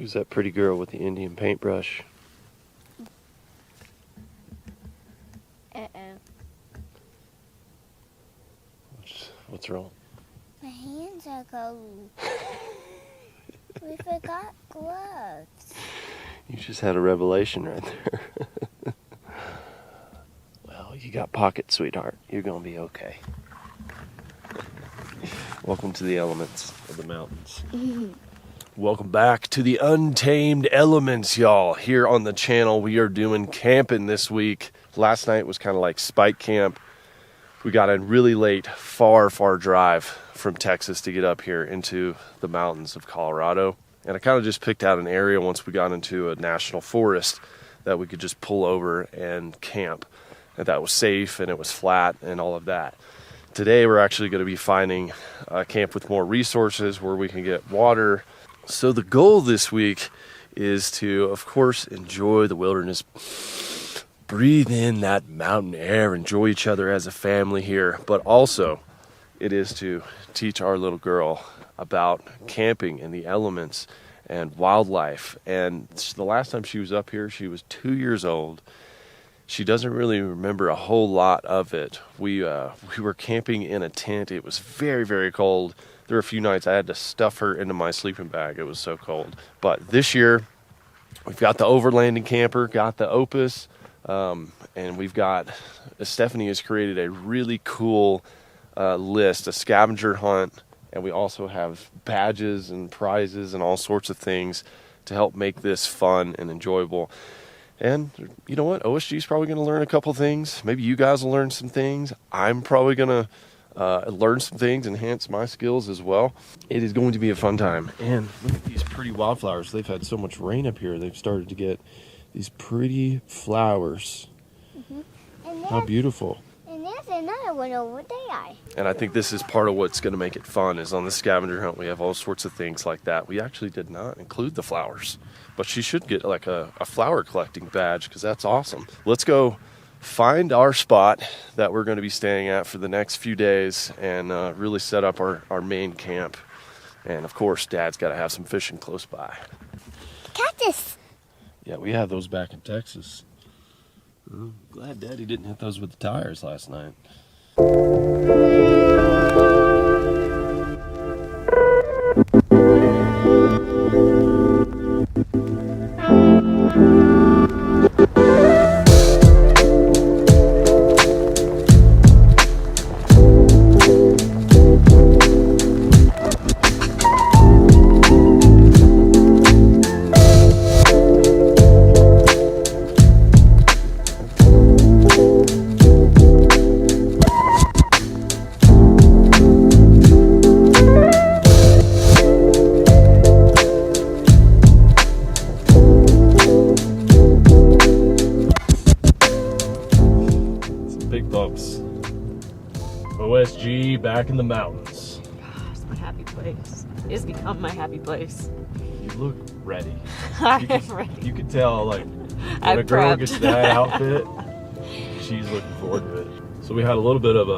Who's that pretty girl with the Indian paintbrush? What's wrong? My hands are cold. We forgot gloves. You just had a revelation right there. Well, you got pockets, sweetheart. You're gonna be okay. Welcome to the elements of the mountains. Welcome back to the Untamed Elements, y'all. Here on the channel, we are doing camping this week. Last night was kind of like spike camp. We got a really late, far drive from Texas to get up here into the mountains of Colorado. And I kind of just picked out an area once we got into a national forest that we could just pull over and camp. And that was safe and it was flat and all of that. Today, we're actually going to be finding a camp with more resources where we can get water. So the goal this week is to, of course, enjoy the wilderness, breathe in that mountain air, enjoy each other as a family here, but also it is to teach our little girl about camping and the elements and wildlife. And the last time she was up here, she was 2 years old. She doesn't really remember a whole lot of it. We were camping in a tent. It was very cold. There were a few nights I had to stuff her into my sleeping bag. It was so cold. But this year, we've got the overlanding camper, got the Opus, and we've got, Stephanie has created a really cool list, a scavenger hunt, and we also have badges and prizes and all sorts of things to help make this fun and enjoyable. And you know what? OSG is probably going to learn a couple things. Maybe you guys will learn some things. I'm probably going to learn some things, enhance my skills as well. It is going to be a fun time. And look at these pretty wildflowers. They've had so much rain up here. They've started to get these pretty flowers. Mm-hmm. How beautiful. And there's another one over there. And I think this is part of what's going to make it fun, is on the scavenger hunt we have all sorts of things like that. We actually did not include the flowers, but she should get like a flower collecting badge, because that's awesome. Let's go find our spot that we're going to be staying at for the next few days and really set up our main camp. And of course, Dad's got to have some fishing close by. Cactus. Yeah, we have those back in Texas. Glad Daddy didn't hit those with the tires last night. OSG back in the mountains. It's my happy place. It's become my happy place. You look ready. I am ready. You can tell, like, when I've a girl prepped. gets that outfit, she's looking forward to it. So we had a little bit of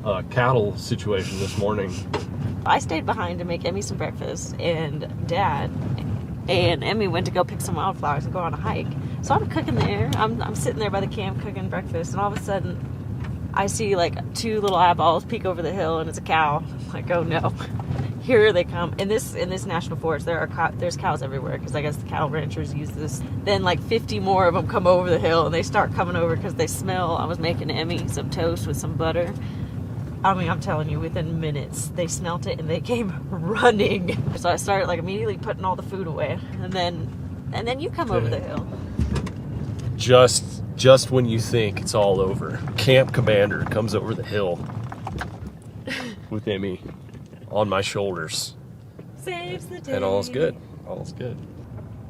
a cattle situation this morning. I stayed behind to make Emmy some breakfast, and Dad and Emmy went to go pick some wildflowers and go on a hike. So I'm cooking there. I'm sitting there by the camp cooking breakfast, and all of a sudden I see like two little eyeballs peek over the hill, and it's a cow. I'm like, oh no, here they come. In this national forest, there's cows everywhere, because I guess the cattle ranchers use this. Then like 50 more of them come over the hill, and they start coming over because they smell. I was making Emmy some toast with some butter. I mean, I'm telling you, within minutes, they smelt it and they came running. So I started like immediately putting all the food away, and then you come over the hill. Just when you think it's all over, Camp Commander comes over the hill with Emmy on my shoulders. Saves the day. And all's good. All's good.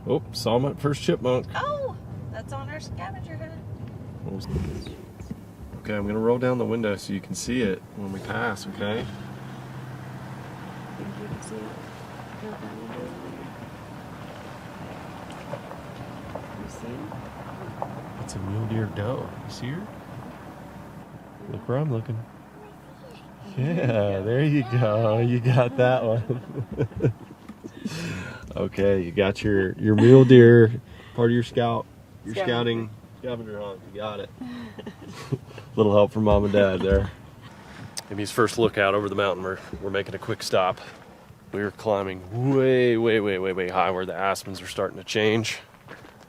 Oh, saw my first chipmunk. Oh, that's on our scavenger hunt. Okay, I'm gonna roll down the window so you can see it when we pass, okay? Think you can see it? Go that window. You see it? It's a mule deer doe. You see her? Look where I'm looking. Yeah, there you go. You got that one. Okay, you got your mule deer, part of your scouting scavenger hunt. You got it. Little help from mom and dad there. Amy's first look out over the mountain. We're making a quick stop. We're climbing way high where the aspens are starting to change,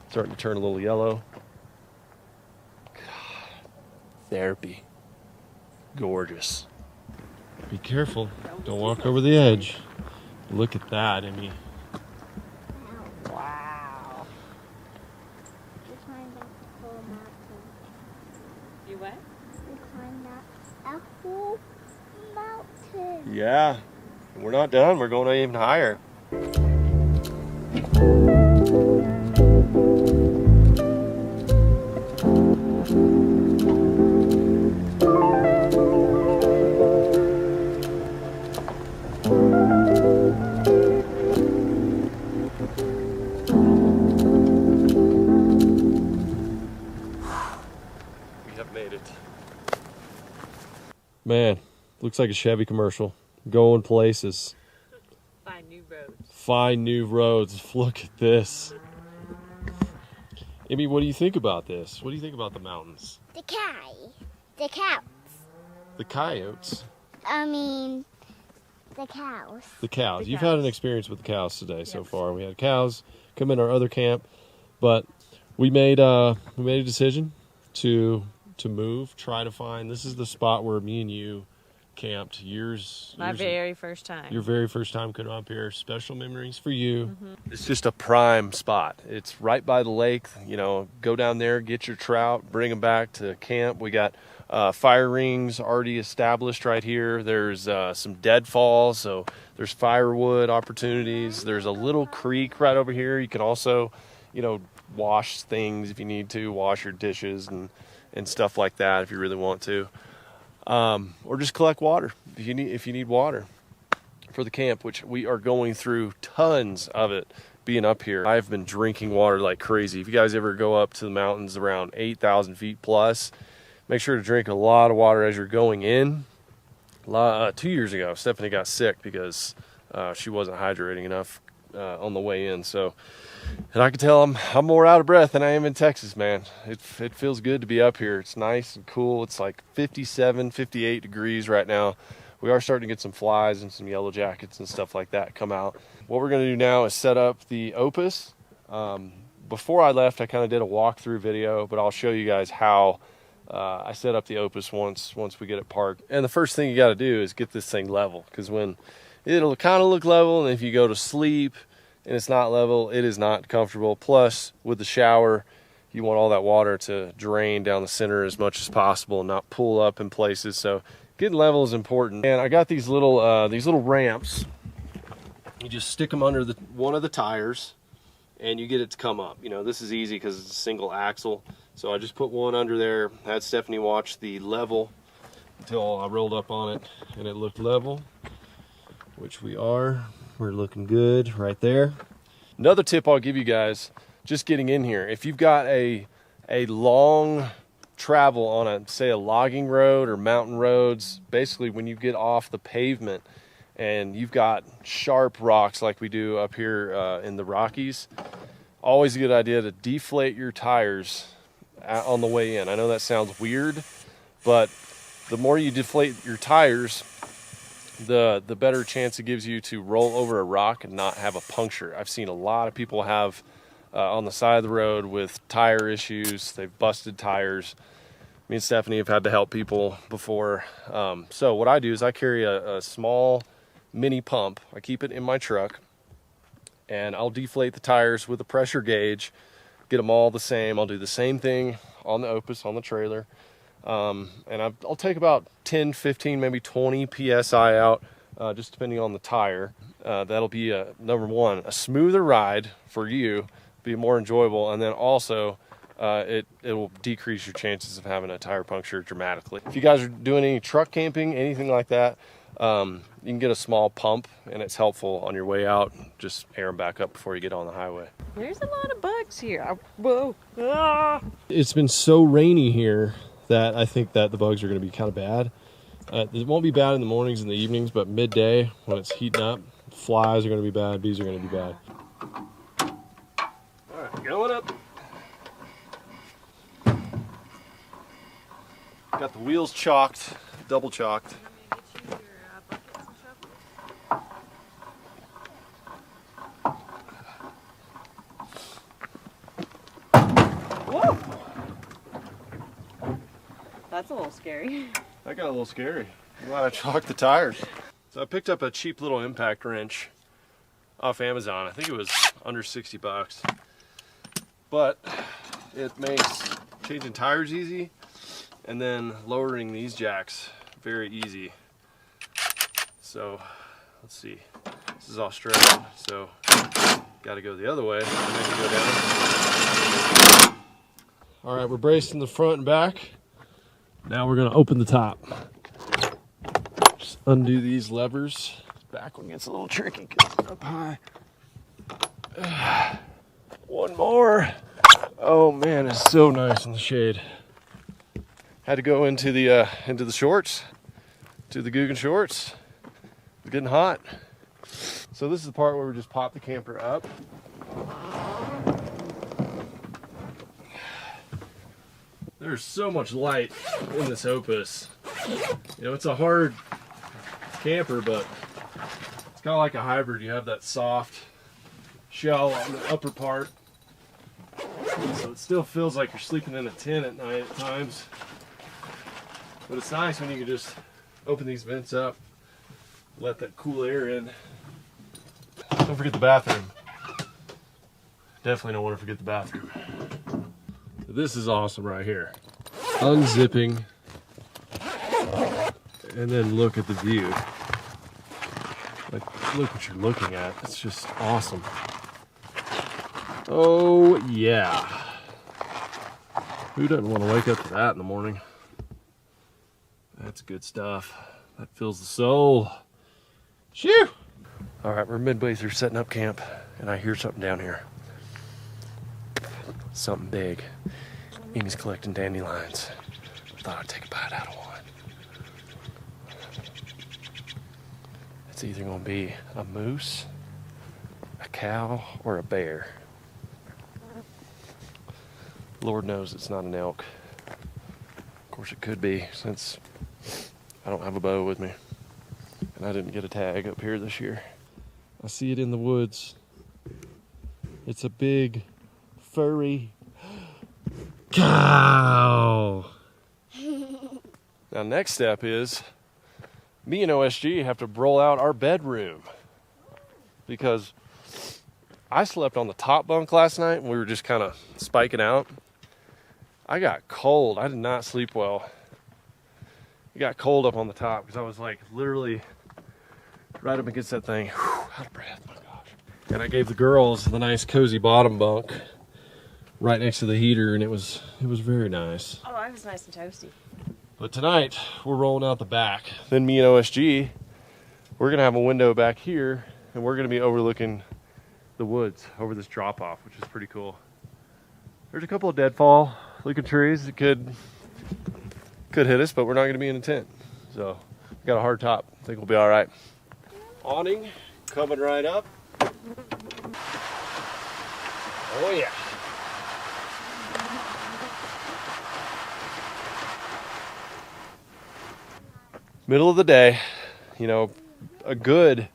starting to turn a little yellow. God, therapy. Gorgeous. Be careful. Don't walk over the edge. Look at that, Amy. Wow. We climbed up the whole mountain. You what? We climbed up a whole mountain. Yeah. We're not done. We're going even higher. We have made it. Man, looks like a Chevy commercial. Going places. Find new roads. Find new roads. Look at this. Amy, what do you think about this? What do you think about the mountains? The cows. The coyotes. I mean, the cows. The cows. The You've had an cows. experience with the cows today so Yes. far. We had cows come in our other camp, but we made a decision to move, try to find. This is the spot where me and you camped years. My very first time. Your very first time coming up here. Special memories for you. It's just a prime spot. It's right by the lake. You know, go down there, get your trout, bring them back to camp. We got fire rings already established right here. There's some deadfalls, so there's firewood opportunities. There's a little creek right over here. You can also, you know, wash things if you need to, wash your dishes and stuff like that if you really want to. Or just collect water if you need water for the camp, which we are going through tons of it being up here. I've been drinking water like crazy. If you guys ever go up to the mountains around 8,000 feet plus, make sure to drink a lot of water as you're going in. 2 years ago, Stephanie got sick because she wasn't hydrating enough on the way in. So, and I can tell I'm more out of breath than I am in Texas, man. It feels good to be up here. It's nice and cool. It's like 57, 58 degrees right now. We are starting to get some flies and some yellow jackets and stuff like that come out. What we're going to do now is set up the Opus. Before I left, I kind of did a walkthrough video, but I'll show you guys how I set up the Opus once we get it parked. And the first thing you got to do is get this thing level, because when it'll kind of look level, and if you go to sleep and it's not level, it is not comfortable. Plus, with the shower, you want all that water to drain down the center as much as possible and not pull up in places. So getting level is important. And I got these little ramps. You just stick them under one of the tires, and you get it to come up. You know, this is easy because it's a single axle. So I just put one under there, had Stephanie watch the level until I rolled up on it and it looked level, which we are. We're looking good right there. Another tip I'll give you guys, just getting in here, if you've got a long travel on a logging road or mountain roads, basically when you get off the pavement and you've got sharp rocks like we do up here in the Rockies, always a good idea to deflate your tires on the way in. I know that sounds weird, but the more you deflate your tires, the better chance it gives you to roll over a rock and not have a puncture. I've seen a lot of people have on the side of the road with tire issues. They've busted tires. Me and Stephanie have had to help people before. So what I do is I carry a small mini pump. I keep it in my truck, and I'll deflate the tires with a pressure gauge, get them all the same. I'll do the same thing on the Opus, on the trailer. And I'll take about 10, 15, maybe 20 PSI out, just depending on the tire. That'll be number one, a smoother ride for you, be more enjoyable, and then also it will decrease your chances of having a tire puncture dramatically. If you guys are doing any truck camping, anything like that, you can get a small pump, and it's helpful on your way out. Just air them back up before you get on the highway. There's a lot of bugs here. Whoa. Ah. It's been so rainy here that I think that the bugs are going to be kind of bad. It won't be bad in the mornings and the evenings, but midday when it's heating up, flies are going to be bad, bees are going to be bad. All right, going up. Got the wheels chalked, double chalked. Whoa! That's a little scary. That got a little scary. I'm glad I chalked the tires. So I picked up a cheap little impact wrench off Amazon. I think it was under 60 bucks. But it makes changing tires easy and then lowering these jacks very easy. So let's see. This is all straight, so got to go the other way and maybe go down. All right, we're braced in the front and back. Now we're going to open the top. Just undo these levers. Back one gets a little tricky because it's up high. One more. Oh man, it's so nice in the shade. Had to go into the shorts, to the Googan shorts. It's getting hot. So this is the part where we just pop the camper up. There's so much light in this Opus. You know, it's a hard camper, but it's kind of like a hybrid. You have that soft shell on the upper part, so it still feels like you're sleeping in a tent at night at times. But it's nice when you can just open these vents up, let that cool air in. Don't forget the bathroom. Definitely don't want to forget the bathroom. This is awesome right here. Unzipping, and then look at the view. Like, look what you're looking at. It's just awesome. Oh yeah. Who doesn't want to wake up to that in the morning? That's good stuff. That fills the soul. Shoo! All right, we're midway through setting up camp, and I hear something down here. Something big. Amy's collecting dandelions. Thought I'd take a bite out of one. It's either going to be a moose, a cow, or a bear. Lord knows it's not an elk. Of course it could be, since I don't have a bow with me. And I didn't get a tag up here this year. I see it in the woods. It's a big, furry cow. Now next step is me and OSG have to roll out our bedroom, because I slept on the top bunk last night and we were just kind of spiking out. I got cold. I did not sleep well. It got cold up on the top because I was like literally right up against that thing. Whew, out of breath, my gosh. And I gave the girls the nice cozy bottom bunk right next to the heater, and it was very nice. Oh, I was nice and toasty. But tonight we're rolling out the back. Then me and OSG, we're gonna have a window back here, and we're gonna be overlooking the woods over this drop off, which is pretty cool. There's a couple of deadfall looking trees that could hit us, but we're not gonna be in a tent. So we got a hard top. I think we'll be all right. Awning coming right up. Oh yeah. Middle of the day, you know, a good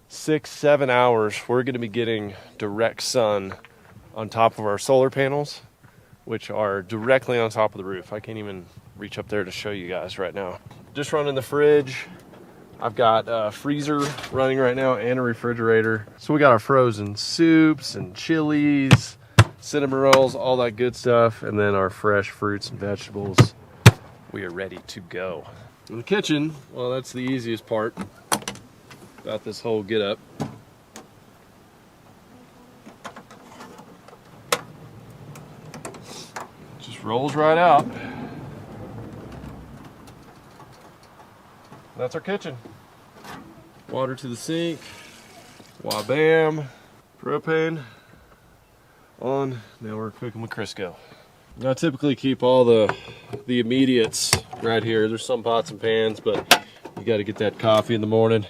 6-7 hours, we're going to be getting direct sun on top of our solar panels, which are directly on top of the roof. I can't even reach up there to show you guys right now. Just running the fridge. I've got a freezer running right now and a refrigerator. So we got our frozen soups and chilies, cinnamon rolls, all that good stuff, and then our fresh fruits and vegetables. We are ready to go. In the kitchen, well, that's the easiest part about this whole get up. rolls right out. That's our kitchen. Water to the sink. Wabam. Propane on. Now we're cooking with Crisco. I typically keep all the immediates right here. There's some pots and pans, but you got to get that coffee in the morning.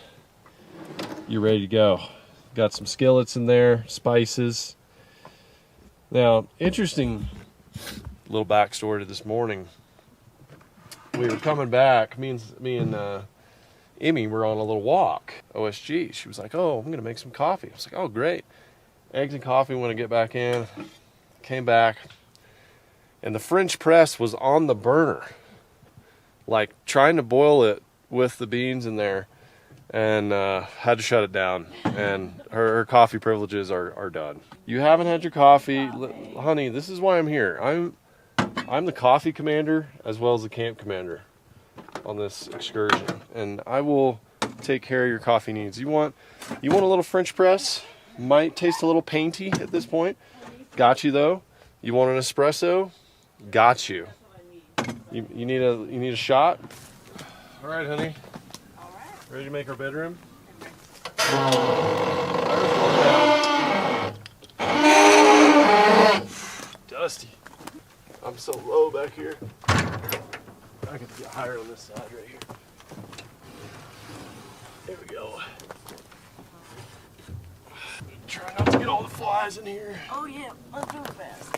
You're ready to go. Got some skillets in there, spices. Now, interesting little backstory to this morning. We were coming back. Me and Emmy were on a little walk. OSG. She was like, "Oh, I'm gonna make some coffee." I was like, "Oh, great." Eggs and coffee. When I get back in, came back. And the French press was on the burner, like trying to boil it with the beans in there, and had to shut it down. And her coffee privileges are done. You haven't had your coffee, honey. This is why I'm here. I'm the coffee commander as well as the camp commander on this excursion, and I will take care of your coffee needs. You want a little French press? Might taste a little painty at this point. Got you though. You want an espresso? Got you. You need a shot? All right, honey. All right. Ready to make our bedroom? Dusty. I'm so low back here. I could get higher on this side right here. There we go. Try not to get all the flies in here. Oh yeah, let's do it fast.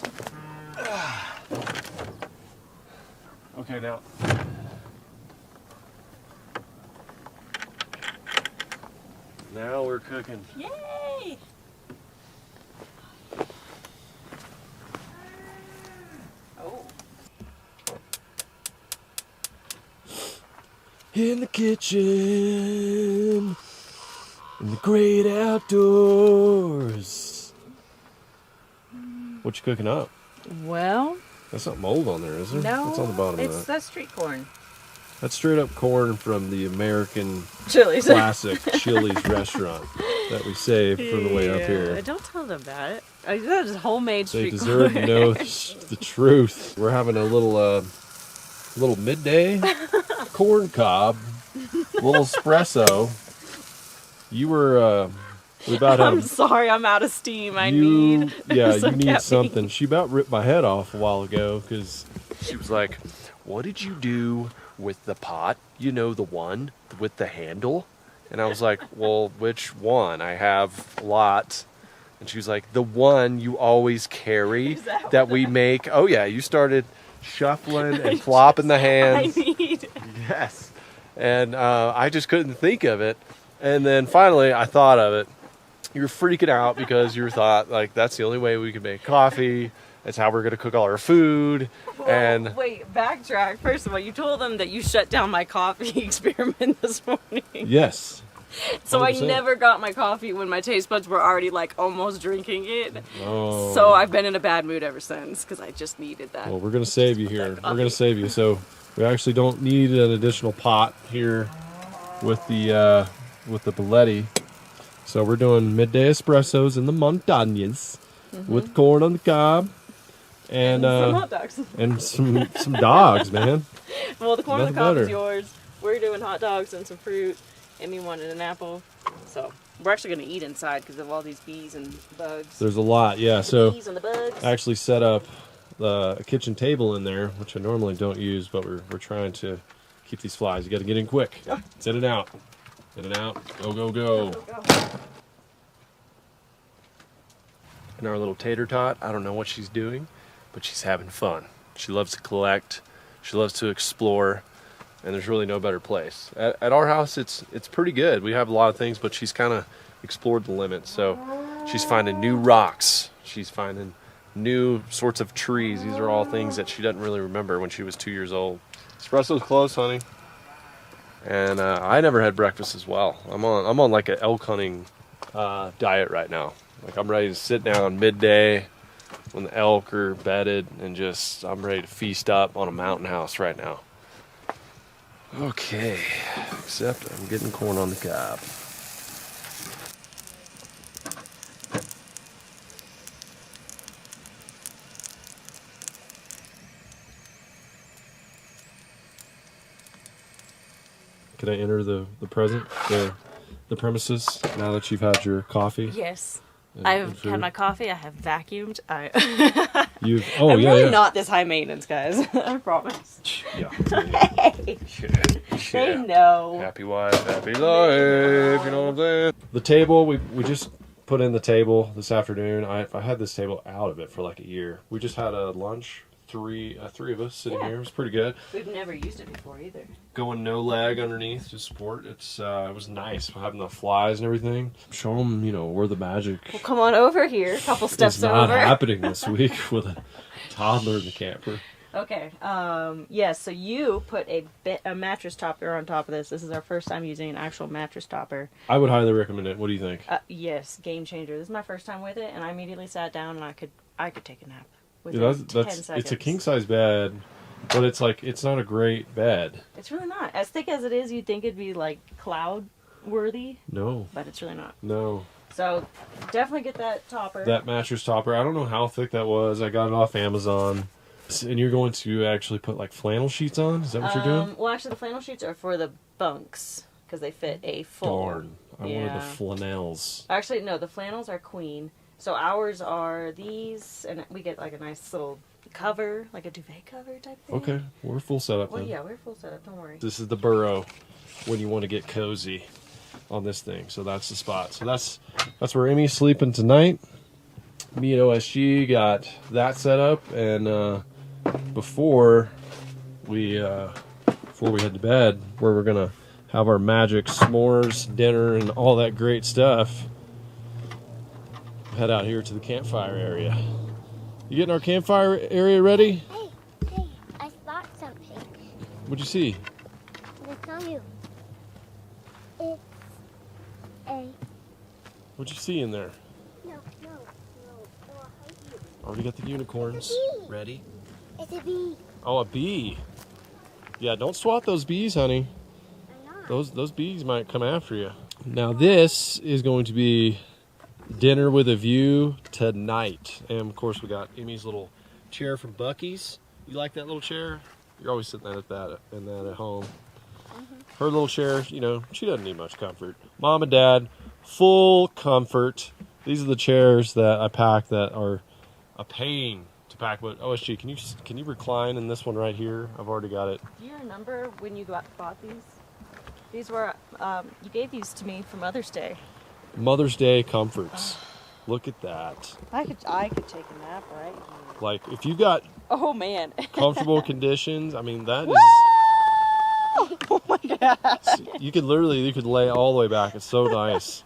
Okay, now. Now we're cooking. Yay! Oh. In the kitchen, in the great outdoors. What you cooking up? Well, That's not mold on there, is there? no. What's on the bottom of that? That's street corn. That's straight up corn from the American Chili's. classic Chili's restaurant that we saved from the way up here. Don't tell them that. That is homemade They street deserve corn. to know the truth. We're having a little midday corn cob, little espresso. You were we about I'm had sorry, I'm out of steam. I you need yeah some you need caffeine. something. She about ripped my head off a while ago because she was like, "What did you do with the pot? You know, the one with the handle?" And I was like, "Well, which one? I have a lot." And she was like, "The one you always carry Is that that we make." Oh yeah, you started shuffling and flopping the I hands. need. Yes. And I just couldn't think of it. And then finally I thought of it. You were freaking out because you thought, like, that's the only way we could make coffee. That's how we're going to cook all our food. And Wait, backtrack. First of all, you told them that you shut down my coffee experiment this morning. yes. So I 100%. never got my coffee when my taste buds were already like almost drinking it. Oh. So I've been in a bad mood ever since because I just needed that. Well, we're going to save you here. We're going to save you. So we actually don't need an additional pot here with the Belletti. So we're doing midday espressos in the montañas with corn on the cob and Some hot dogs. and some dogs, man. Well, the corn on the Nothing cob is better. yours. We're doing hot dogs and some fruit. Emmy wanted an apple. So we're actually going to eat inside because of all these bees and bugs. There's a lot, yeah. So Bees and the bugs. I actually set up a kitchen table in there, which I normally don't use, but we're trying to keep these flies. You got to get in quick. It's in and out. In and out. Go, go, go. And our little tater tot, I don't know what she's doing, but she's having fun. She loves to collect. She loves to explore. And there's really no better place. At our house, it's pretty good. We have a lot of things, but she's kind of explored the limits. So she's finding new rocks. She's finding new sorts of trees. These are all things that she doesn't really remember when she was 2 years old. Espresso's close, honey. And I never had breakfast as well. I'm on like an elk hunting diet right now. Like I'm ready to sit down midday when the elk are bedded and just I'm ready to feast up on a mountain house right now. Okay, except I'm getting corn on the cob. Can I enter the premises now that you've had your coffee? Yes. and I've food? had my coffee. I have vacuumed. I'm really not this high maintenance, guys. I promise. Yeah. Hey, they know. Happy wife, happy life. You know what I'm saying? The table, we just put in the table this afternoon. I had this table out of it for like a year. We just had a lunch. Three of us sitting here. It was pretty good. We've never used it before either. Going no lag underneath to support. It was nice having the flies and everything. Show them, where the magic. Well, come on over here. A couple steps It's not over. happening this week with a toddler in the camper. Okay. Yes. So you put a mattress topper on top of this. This is our first time using an actual mattress topper. I would highly recommend it. What do you think? Yes, game changer. This is my first time with it, and I immediately sat down and I could take a nap. Yeah, 10 seconds. it's a king size bed, but it's not a great bed. It's really not. As thick as it is, you'd think it'd be like cloud worthy, No, but it's really not. no. So definitely get that topper. That mattress topper. I don't know how thick that was. I got it off Amazon. And you're going to actually put like flannel sheets on? Is that what you're doing? Well, actually, the flannel sheets are for the bunks because they fit a full. Darn. I wanted the flannels. Actually, no, the flannels are queen. So ours are these, and we get like a nice little cover, like a duvet cover type thing. Okay, we're full setup Well, then. yeah, we're full setup. Don't worry. This is the burrow when you want to get cozy on this thing. So that's the spot. So that's where Emmy's sleeping tonight. Me and OSG got that set up, and before we head to bed, where we're gonna have our magic s'mores dinner and all that great stuff, head out here to the campfire area. You getting our campfire area ready? Hey, I spot something. What'd you see? I'll tell you. It's a... What'd you see in there? No. I'll hide you. Already got the unicorns ready. It's a bee. Oh, a bee. Yeah, don't swat those bees, honey. I'm not. Those bees might come after you. Now this is going to be dinner with a view tonight. And of course we got Emmy's little chair from Buc-ee's. You like that little chair? You're always sitting at that at home. Her little chair, she doesn't need much comfort. Mom and Dad, full comfort. These are the chairs that I pack that are a pain to pack. But OSG, can you recline in this one right here? I've already got it. Do you remember when you bought these? These were you gave these to me for Mother's Day. Mother's Day comforts. Look at that. I could take a nap right here. Like if you got Oh man. comfortable conditions, I mean that is. Oh my god. You could lay all the way back. It's so nice,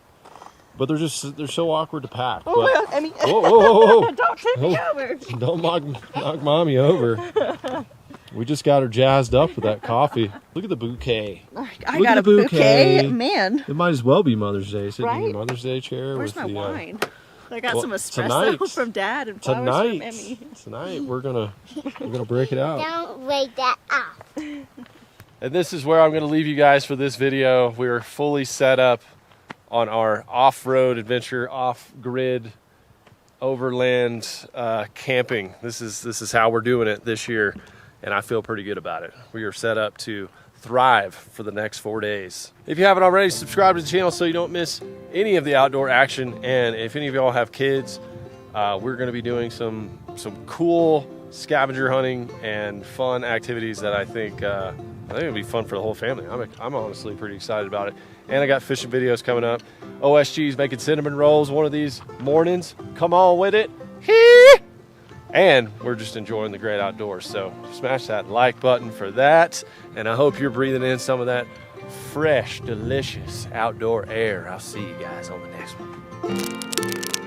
but they're so awkward to pack. Oh my But, god, Emmy. whoa. Don't tip me over. Don't knock mommy over. We just got her jazzed up with that coffee. Look at the bouquet. I Look got at a the bouquet. Man. It might as well be Mother's Day. Sitting in Right? your Mother's Day chair. Where's with my the, wine? I got well, some espresso tonight- from Dad and flowers from Emmy. Tonight we're gonna break it out. Don't wake that up. And this is where I'm going to leave you guys for this video. We're fully set up on our off-road adventure, off-grid, overland camping. This is how we're doing it this year, and I feel pretty good about it. We are set up to thrive for the next 4 days. If you haven't already, subscribe to the channel so you don't miss any of the outdoor action. And if any of y'all have kids, we're going to be doing some cool scavenger hunting and fun activities that I think it'll be fun for the whole family. I'm honestly pretty excited about it. And I got fishing videos coming up. OSG's making cinnamon rolls one of these mornings. Come on with it. And we're just enjoying the great outdoors. So smash that like button for that. And I hope you're breathing in some of that fresh, delicious outdoor air. I'll see you guys on the next one.